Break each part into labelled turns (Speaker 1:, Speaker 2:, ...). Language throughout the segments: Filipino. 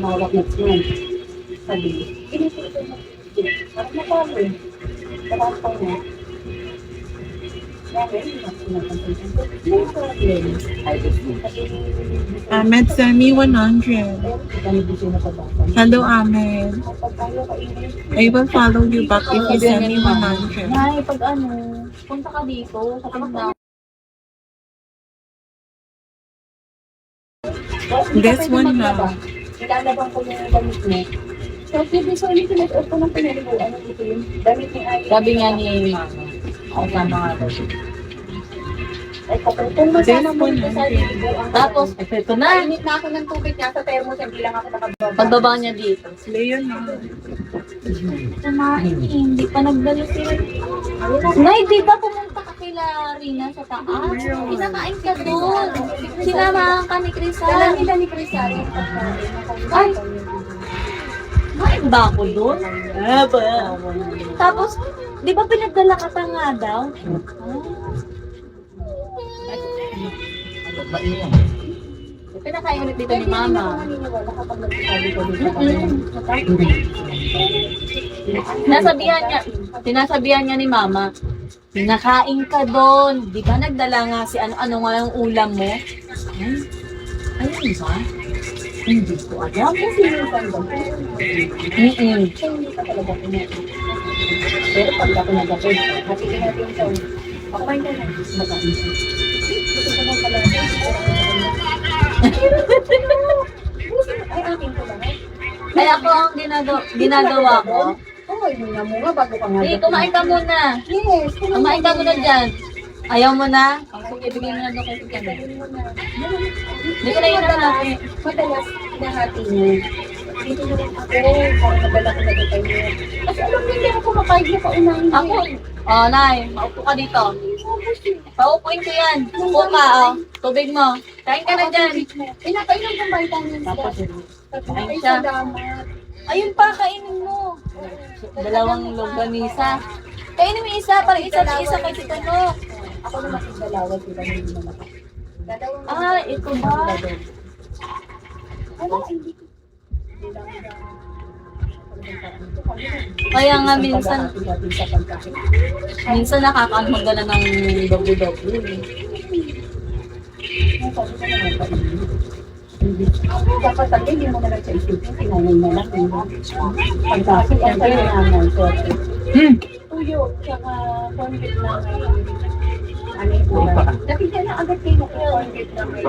Speaker 1: hawak next month. Sabi, ginito ko na. Parang napalo eh. Parang pa na.
Speaker 2: Ahmed, send me 100. Hello, Ahmed. I will follow you back if you send me 100.
Speaker 3: Nay, pag ano, punta ka dito sa tindahan.
Speaker 2: This one lang.
Speaker 1: Ilalabang ko yung damit mo. So, so ulit ko ng pinaliguan. Ito yung damit ni Ay.
Speaker 3: Sabi nga ni Mama, ako sama nga daw siya.
Speaker 1: Ay, kung masama mo ito sa
Speaker 3: Tapos, ito na.
Speaker 1: Init na ako ng tubig niya sa thermos, hindi lang ako nakababa.
Speaker 3: Pagbaba niya dito.
Speaker 2: Leon na.
Speaker 3: Kumain, hindi pa nagdala sila. Nay, di ba pumunta ka kila Rina sa taas? Kinakain ka doon. Sinamahan ka ni Crystal.
Speaker 1: Alam nila ni Crystal.
Speaker 3: Ay, kain ba ako doon? Tapos, di ba pinagdala ka pa nga daw? Pinakain ulit dito ni Mama. Sinasabihan niya ni Mama, pinakain ka doon. Di ba nagdala nga si ano nga yung ulam mo? Ayun ba? Hindi ko alam.
Speaker 1: Kasi yung kanda. Hindi ka talaga pinakain. Pero pag ako nagapit, hatiin natin sa pakain ka na. Magaling siya. Gusto ko nang pala. Ay, akin ko lang.
Speaker 3: Kaya ako ang ginagawa ko.
Speaker 1: Oo, yun na muna bago ka nga.
Speaker 3: Hey, kumain ka muna.
Speaker 1: Yes,
Speaker 3: Kumain ka muna dyan. Ayaw mo na? Sige, bigay mo na doon kay Kevin. Hindi ko na yun nakalaki.
Speaker 1: Madalas, hinahati niya. Dito na lang ako, para nabala ko na dito kayo. Kasi alam niyo, hindi ako kumakain na paunahin.
Speaker 3: Ako, Nay, maupo ka dito. Paupuin ko yan. Upo ka, tubig mo. Kain ka na dyan.
Speaker 1: Pinapainom ng vitamins.
Speaker 3: Tapos,
Speaker 1: Kain
Speaker 3: siya.
Speaker 1: salamat.
Speaker 3: Ayun pa, kainin mo. Dalawang longganisa. Kainin mo isa, para isa kay Tita No.
Speaker 1: Ako naman yung dalawag, sila hindi naman. Dalawang
Speaker 3: Ah, ito ba?
Speaker 1: Ano, hindi ko.
Speaker 3: Kaya nga minsan nakakaanong gala ng double-double.
Speaker 1: Dapat sabi, hindi mo na lang sa isipin, tinanay na lang. Pagkasi, siyempre naman. Tuyo, tsaka cornbread na may ano ito ba? Nakita na agad kayo kung cornbread na may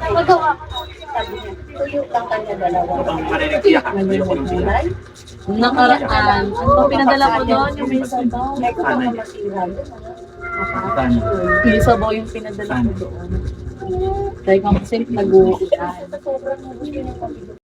Speaker 1: magawa ko. Sabi niya, tuyo lang kanya dalawa. Nalulog.
Speaker 3: Nakaraan. Ano ba pinadala ko doon? Yung may sabaw.
Speaker 1: May kupang masira doon.
Speaker 3: Yung sabaw yung pinadala ko doon. Dahil kung kasi nag-uusap.
Speaker 1: Sobrang gusto niya